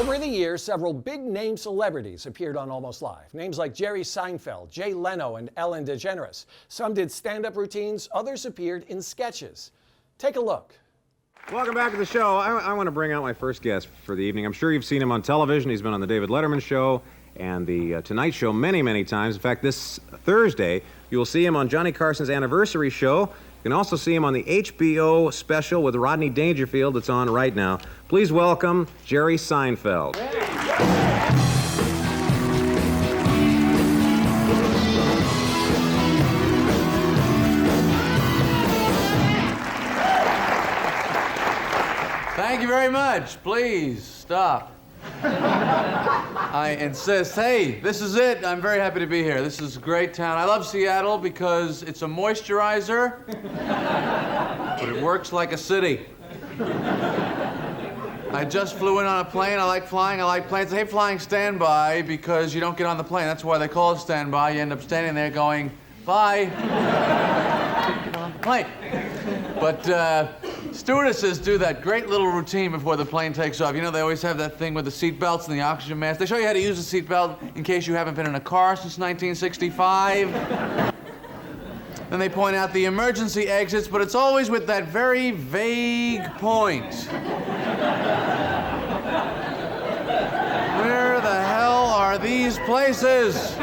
Over the years, several big-name celebrities appeared on Almost Live. Names like Jerry Seinfeld, Jay Leno, and Ellen DeGeneres. Some did stand-up routines, others appeared in sketches. Take a look. Welcome back to the show. I want to bring out my first guest for the evening. I'm sure you've seen him on television. He's been on the David Letterman Show and the Tonight Show many, many times. In fact, this Thursday, you will see him on Johnny Carson's anniversary show. You can also see him on the HBO special with Rodney Dangerfield that's on right now. Please welcome Jerry Seinfeld. Thank you very much. Please stop. I insist. Hey, this is it. I'm very happy to be here. This is a great town. I love Seattle because it's a moisturizer, but it works like a city. I just flew in on a plane. I like flying. I like planes. I hate flying standby because you don't get on the plane. That's why they call it standby. You end up standing there going, bye. Get on the plane. But stewardesses do that great little routine before the plane takes off. You know, they always have that thing with the seat belts and the oxygen mask. They show you how to use a seat belt in case you haven't been in a car since 1965. Then they point out the emergency exits, but it's always with that very vague point. Where the hell are these places?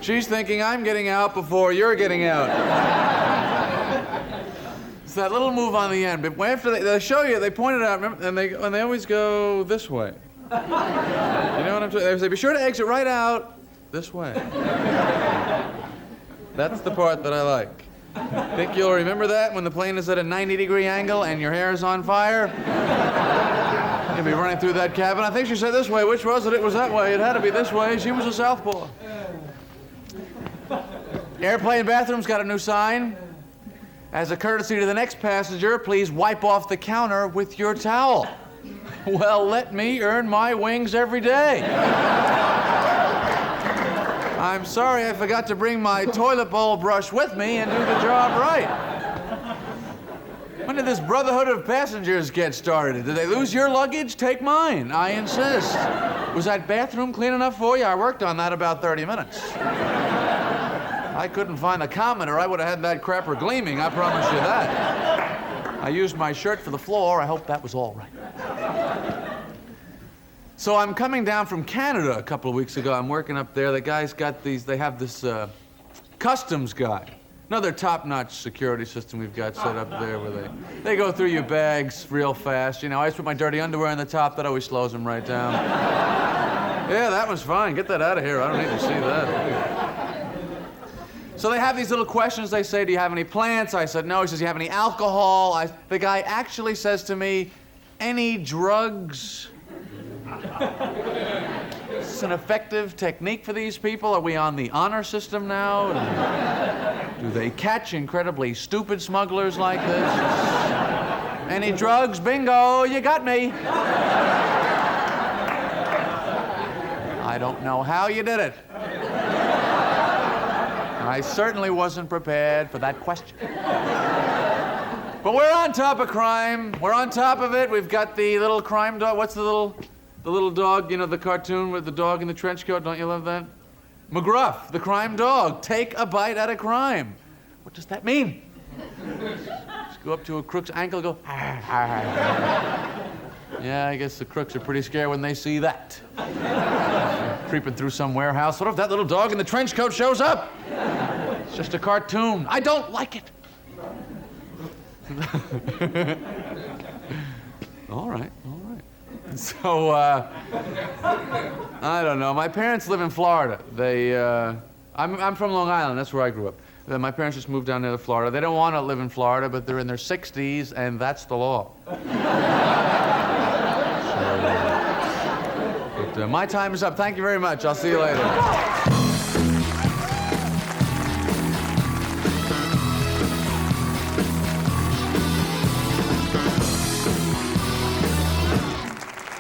She's thinking, I'm getting out before you're getting out. It's that little move on the end, but after they show you, they point it out, remember, and they always go this way. You know what I'm saying? They say, be sure to exit right out this way. That's the part that I like. Think you'll remember that when the plane is at a 90-degree angle and your hair is on fire? You'll be running through that cabin. I think she said this way. Which was it? It was that way. It had to be this way. She was a southpaw. Airplane bathroom's got a new sign. As a courtesy to the next passenger, please wipe off the counter with your towel. Well, let me earn my wings every day. I'm sorry I forgot to bring my toilet bowl brush with me and do the job right. When did this brotherhood of passengers get started? Did they lose your luggage? Take mine. I insist. Was that bathroom clean enough for you? I worked on that about 30 minutes. I couldn't find the comment, or I would have had that crapper gleaming, I promise you that. I used my shirt for the floor. I hope that was all right. So I'm coming down from Canada a couple of weeks ago. I'm working up there. The guy's got these, they have this customs guy. Another top-notch security system we've got set up there where they go through your bags real fast. You know, I just put my dirty underwear on the top. That always slows them right down. Yeah, that was fine. Get that out of here. I don't need to see that. So they have these little questions. They say, do you have any plants? I said, no. He says, do you have any alcohol? The guy actually says to me, any drugs? Is this an effective technique for these people? Are we on the honor system now? Do they catch incredibly stupid smugglers like this? Any drugs? Bingo, you got me. I don't know how you did it. I certainly wasn't prepared for that question. But we're on top of crime. We're on top of it. We've got the little crime dog. What's the little dog, you know, the cartoon with the dog in the trench coat? Don't you love that? McGruff, the crime dog. Take a bite at a crime. What does that mean? Just go up to a crook's ankle and go, ah, ah, ah. Yeah, I guess the crooks are pretty scared when they see that. Creeping through some warehouse. What if that little dog in the trench coat shows up? It's just a cartoon. I don't like it. All right. So, I don't know. My parents live in Florida. I'm from Long Island. That's where I grew up. My parents just moved down there to Florida. They don't want to live in Florida, but they're in their 60s, and that's the law. But my time is up. Thank you very much. I'll see you later.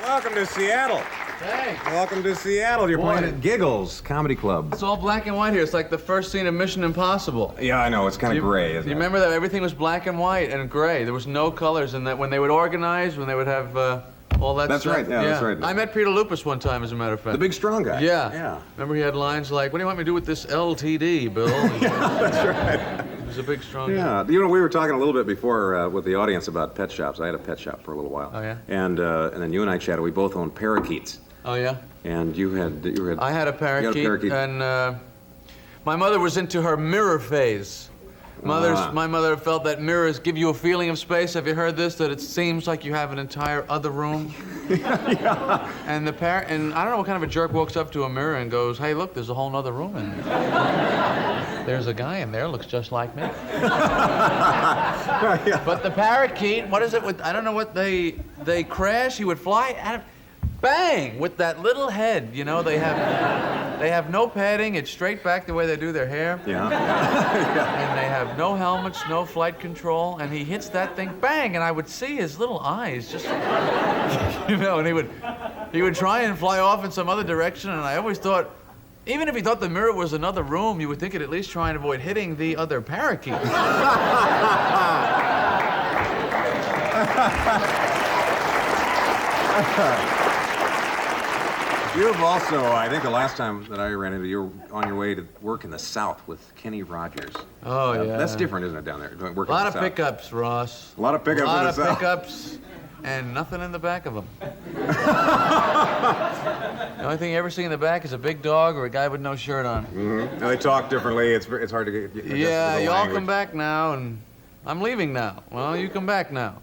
Welcome to Seattle. Thanks. Welcome to Seattle. You're playing at Giggles Comedy Club. It's all black and white here. It's like the first scene of Mission Impossible. Yeah, I know. It's kind of gray, isn't it? You remember that everything was black and white and gray? There was no colors in that. When they would organize, when they would have all that That's stuff. right, yeah, that's right. I met Peter Lupus one time, as a matter of fact. The big strong guy. Yeah. Yeah. Remember he had lines like, "What do you want me to do with this LTD, Bill?" That's right. He was a big strong guy. Yeah. You know, we were talking a little bit before with the audience about pet shops. I had a pet shop for a little while. Oh, yeah? And then you and I chatted. We both owned parakeets. Oh, yeah? And you had I had a parakeet, You had a parakeet. and my mother was into her mirror phase. My mother felt that mirrors give you a feeling of space. Have you heard this? That it seems like you have an entire other room. Yeah. And and I don't know what kind of a jerk walks up to a mirror and goes, "Hey, look, there's a whole other room in there. There's a guy in there, looks just like me." Yeah. But the parakeet, what is it with? I don't know what they crash. He would fly out of. Bang! With that little head, you know, they have no padding. It's straight back the way they do their hair. Yeah. And they have no helmets, no flight control. And he hits that thing, bang! And I would see his little eyes just, you know. And he would try and fly off in some other direction. And I always thought, even if he thought the mirror was another room, you would think he'd at least try and avoid hitting the other parakeet. You've also, I think the last time that I ran into you, were on your way to work in the South with Kenny Rogers. Oh, yeah. That's different, isn't it, down there? A lot of pickups, Ross. A lot of pickups in the A lot of South. pickups, and nothing in the back of them. The only thing you ever see in the back is a big dog or a guy with no shirt on. Mm-hmm. Now, they talk differently. It's hard to get. Yeah, you all come back now, and I'm leaving now. Well, you come back now.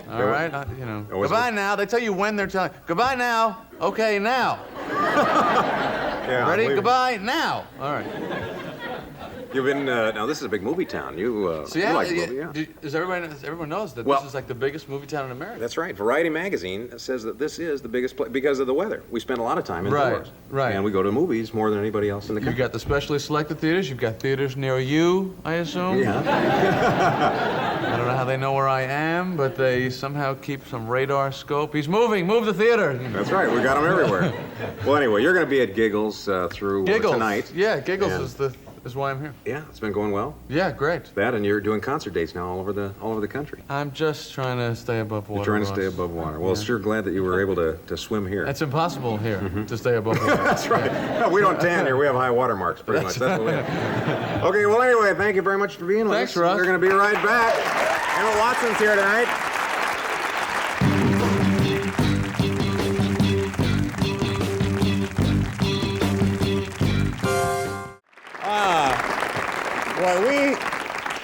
All right, you know. Goodbye now. They tell you when they're telling. Goodbye now. Okay, now. Yeah, Ready? Goodbye now. All right. You've been now. This is a big movie town. You like the movie, yeah? Everyone knows that Well- this is like the biggest movie town in America. That's right. Variety magazine says that this is the biggest place because of the weather. We spend a lot of time indoors. Right. And we go to movies more than anybody else in the You've country. got the specially selected theaters. You've got theaters near you, I assume. Yeah. I don't know how they know where I am, but they somehow keep some radar scope. He's moving. Move the theater. That's right. We got them everywhere. Well, anyway, you're going to be at Giggles through Giggles. tonight. Yeah, Giggles And- is why I'm here. Yeah, it's been going well. Yeah, great. That, and you're doing concert dates now all over the country. I'm just trying to stay above water. You're trying to Ross. stay above water. Well, sure glad that you were able to swim here. That's impossible here to stay above water. That's right. No, we don't tan here. We have high water marks, pretty much. That's what we have. Okay, well, anyway, thank you very much for being with Thanks, us. Russ. We're going to be right back. Emma Watson's here tonight. Well,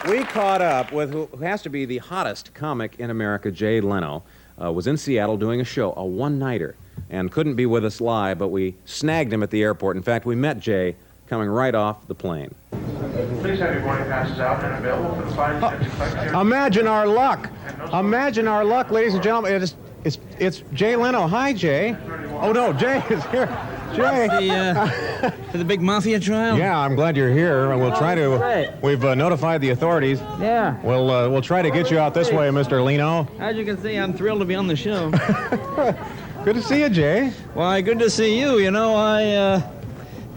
we caught up with who has to be the hottest comic in America, Jay Leno. Was in Seattle doing a show, a one-nighter, and couldn't be with us live, but we snagged him at the airport. In fact, we met Jay coming right off the plane. Please have your boarding passes out and available for the flight attendants to collect your... Imagine our luck. Imagine our luck, ladies and gentlemen. It's Jay Leno. Hi, Jay. Oh, no, Jay is here. Jay. For the big mafia trial? Yeah, I'm glad you're here, and we'll try to. great. We've notified the authorities. Yeah. We'll try to get you out this way, Mr. Leno. As you can see, I'm thrilled to be on the show. Good to see you, Jay. Why, good to see you. You know, I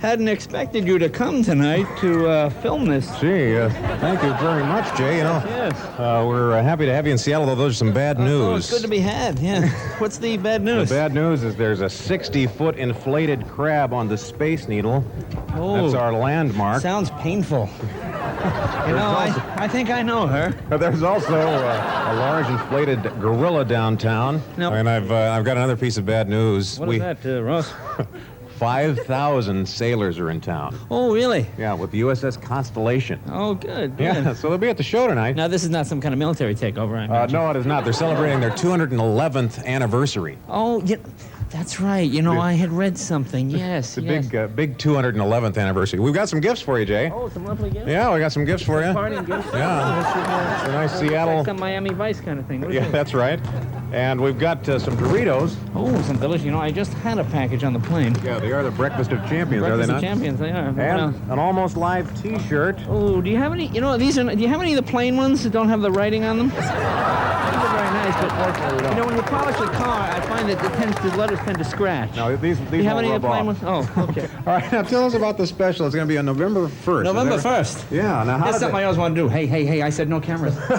hadn't expected you to come tonight to film this. Gee, thank you very much, Jay. You know, Yes. we're happy to have you in Seattle, though those are some bad news. Oh, it's good to be had, yeah. What's the bad The news? bad news is there's a 60-foot inflated crab on the Space Needle. Oh. That's our landmark. Sounds painful. You know, I think I know her. There's also a large inflated gorilla downtown. No. And I've got another piece of bad news. What is that, Ross? 5,000 sailors are in town. Oh, really? Yeah, with the USS Constellation. Oh, good. Yeah, so they'll be at the show tonight. Now, this is not some kind of military takeover, I imagine. No, it is not. They're celebrating their 211th anniversary. Oh, yeah, that's right. You know, I had read something. Yes, The yes. big 211th anniversary. We've got some gifts for you, Jay. Oh, some lovely gifts. Yeah, we got some gifts for you. Parting gifts. Yeah. It's a nice Seattle. Like some Miami Vice kind of thing. What is Yeah, it? that's right. And we've got some Doritos. Oh, some delicious. You know, I just had a package on the plane. Yeah, they are the Breakfast of Champions, are they Breakfast of not? Champions, they are. And an almost live T-shirt. Oh, do you have any? You know, these are. Do you have any of the plain ones that don't have the writing on them? These are very nice, but you know, when you polish a car, I find that the letters tend to scratch. No, these Do you have won't any of rub the plain off. ones? Oh, okay. All right, now tell us about the special. It's going to be on November 1st. November is that 1st. right? Yeah. Now, how That's does something I always want to do. Hey, I said no cameras. Now,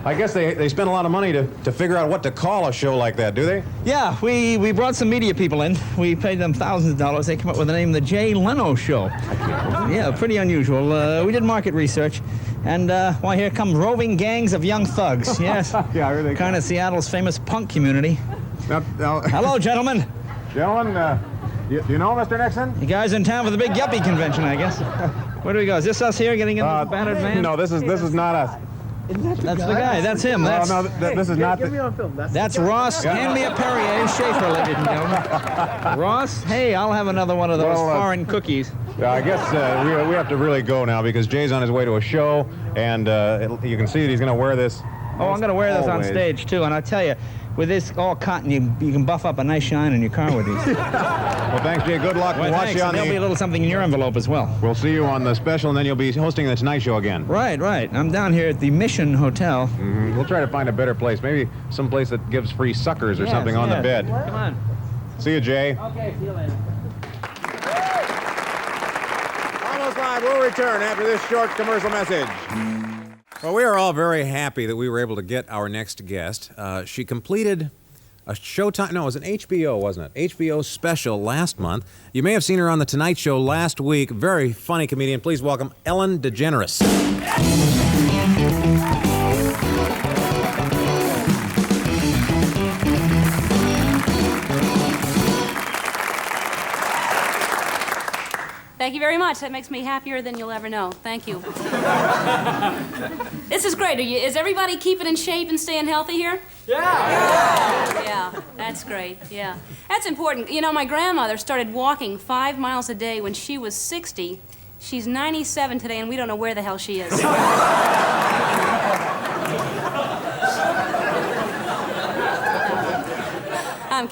I guess they spend a lot of money to figure out what to call a show like that, do they? Yeah, we brought some media people in. We paid them thousands of dollars. They came up with the name The Jay Leno Show. Yeah, pretty unusual. We did market research. And, well, here come roving gangs of young thugs. Yes. Yeah, I really kind of Seattle's famous punk community. Now, Hello, gentlemen. gentlemen, do you know Mr. Nixon? You guys in town for the big yuppie convention, I guess. Where do we go? Is this us here getting in the battered van? No, this is not us. That's the guy. That's him. That's, No, this is not. Get me on film. that's Ross. Hand me a Perrier Schaefer, ladies and gentlemen. Ross, hey, I'll have another one of those Well, foreign cookies. I guess we have to really go now because Jay's on his way to a show, and you can see that he's going to wear this. Oh, I'm going to wear this on Always. stage, too. And I tell you, with this all cotton, you can buff up a nice shine in your car with these. Well, thanks, Jay. Good luck. Well, We'll watch thanks. you on And there'll be a little something in your envelope as well. We'll see you on the special, and then you'll be hosting the Tonight Show again. Right. I'm down here at the Mission Hotel. Mm-hmm. We'll try to find a better place. Maybe some place that gives free suckers or something on the bed. Come on. See you, Jay. Okay, see you later. Almost Live will return after this short commercial message. Well, we are all very happy that we were able to get our next guest. She completed a Showtime, no, it was an HBO, wasn't it? HBO special last month. You may have seen her on The Tonight Show last week. Very funny comedian. Please welcome Ellen DeGeneres. Thank you very much. That makes me happier than you'll ever know. Thank you. This is great. Is everybody keeping in shape and staying healthy here? Yeah, that's great. Yeah. That's important. You know, my grandmother started walking 5 miles a day when she was 60. She's 97 today, and we don't know where the hell she is.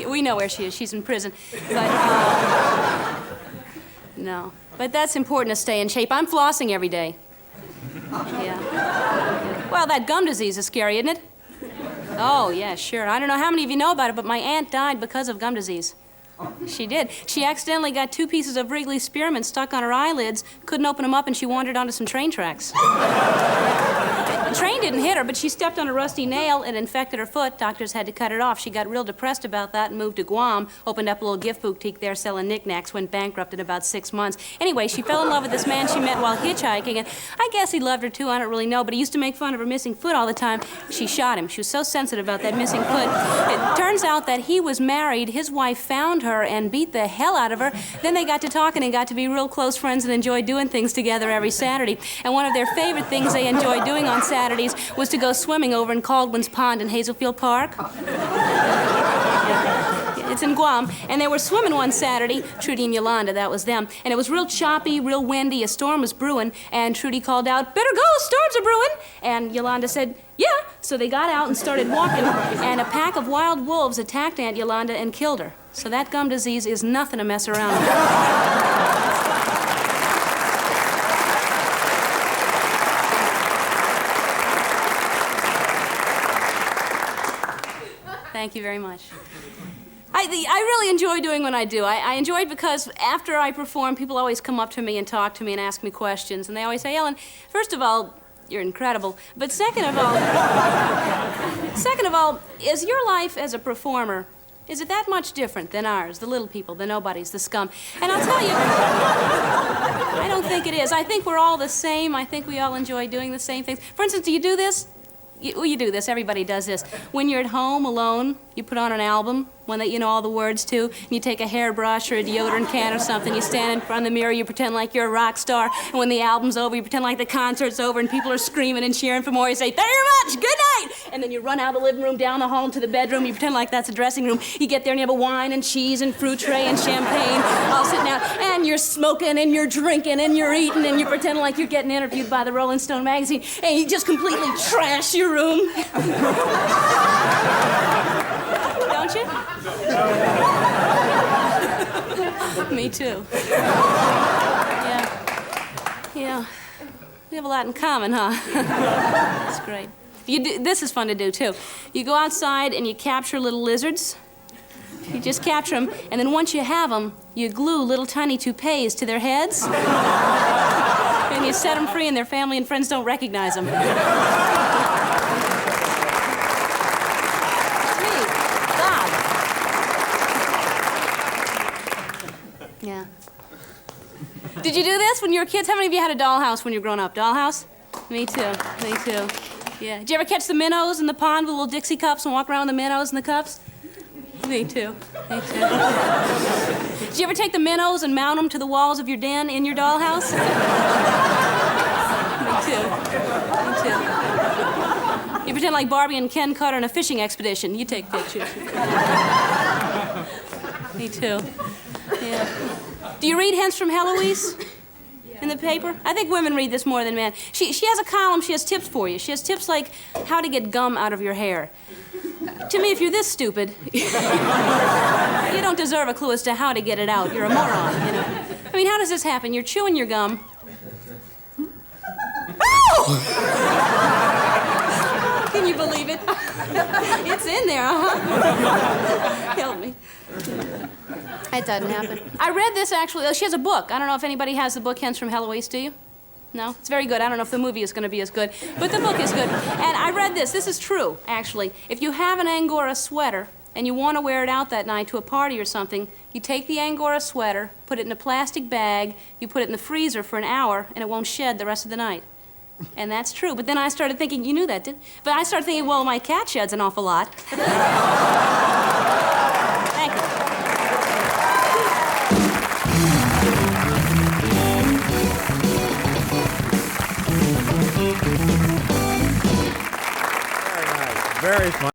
We know where she is. She's in prison. But, no. But that's important to stay in shape. I'm flossing every day. Yeah. Well, that gum disease is scary, isn't it? Oh, yeah, sure. I don't know how many of you know about it, but my aunt died because of gum disease. She did. She accidentally got 2 pieces of Wrigley spearmint stuck on her eyelids, couldn't open them up, and she wandered onto some train tracks. The train didn't hit her, but she stepped on a rusty nail and infected her foot. Doctors had to cut it off. She got real depressed about that and moved to Guam, opened up a little gift boutique there selling knickknacks, went bankrupt in about 6 months. Anyway, she fell in love with this man she met while hitchhiking, and I guess he loved her too, I don't really know, but he used to make fun of her missing foot all the time. She shot him. She was so sensitive about that missing foot. It turns out that he was married, his wife found her and beat the hell out of her. Then they got to talking and got to be real close friends and enjoyed doing things together every Saturday. And one of their favorite things they enjoyed doing on Saturdays was to go swimming over in Caldwell's Pond in Hazelfield Park. It's in Guam. And they were swimming one Saturday, Trudy and Yolanda, that was them. And it was real choppy, real windy, a storm was brewing, and Trudy called out, "Better go, storms are brewing." And Yolanda said, "Yeah." So they got out and started walking, and a pack of wild wolves attacked Aunt Yolanda and killed her. So that gum disease is nothing to mess around with. Thank you very much. I really enjoy doing what I do. I enjoy it because after I perform, people always come up to me and talk to me and ask me questions. And they always say, "Ellen, first of all, you're incredible. But second of all, is your life as a performer, is it that much different than ours, the little people, the nobodies, the scum?" And I'll tell you, I don't think it is. I think we're all the same. I think we all enjoy doing the same things. For instance, do you do this? You do this. Everybody does this. When you're at home alone, you put on an album, one that you know all the words to, and you take a hairbrush or a deodorant can or something, you stand in front of the mirror, you pretend like you're a rock star, and when the album's over, you pretend like the concert's over and people are screaming and cheering for more. You say, "Thank you very much, good night!" And then you run out of the living room, down the hall into the bedroom, you pretend like that's a dressing room. You get there and you have a wine and cheese and fruit tray and champagne all sitting down, and you're smoking and you're drinking and you're eating and you're pretending like you're getting interviewed by the Rolling Stone magazine, and you just completely trash your room. Don't you? Me too. Yeah. We have a lot in common, huh? That's great. This is fun to do, too. You go outside and you capture little lizards. You just capture them, and then once you have them, you glue little tiny toupees to their heads. And you set them free, and their family and friends don't recognize them. Yeah. Did you do this when you were kids? How many of you had a dollhouse when you were growing up? Dollhouse? Me too. Me too. Yeah. Did you ever catch the minnows in the pond with little Dixie cups and walk around with the minnows in the cups? Me too. Me too. Did you ever take the minnows and mount them to the walls of your den in your dollhouse? Me too. Me too. You pretend like Barbie and Ken Cutter on a fishing expedition. You take pictures. Me too. Yeah. Do you read Hints from Heloise in the paper? I think women read this more than men. She has a column, she has tips for you. She has tips like how to get gum out of your hair. To me, if you're this stupid, you don't deserve a clue as to how to get it out. You're a moron, you know? I mean, how does this happen? You're chewing your gum. Oh! Can you believe it? It's in there, huh? Help me. It doesn't happen. I read this, actually. She has a book. I don't know if anybody has the book Hints from Heloise, do you? No? It's very good. I don't know if the movie is going to be as good, but the book is good. And I read this. This is true, actually. If you have an Angora sweater and you want to wear it out that night to a party or something, you take the Angora sweater, put it in a plastic bag, you put it in the freezer for an hour, and it won't shed the rest of the night. And that's true. But then I started thinking, you knew that, didn't you? But I started thinking, well, my cat sheds an awful lot. Thank you. Very funny.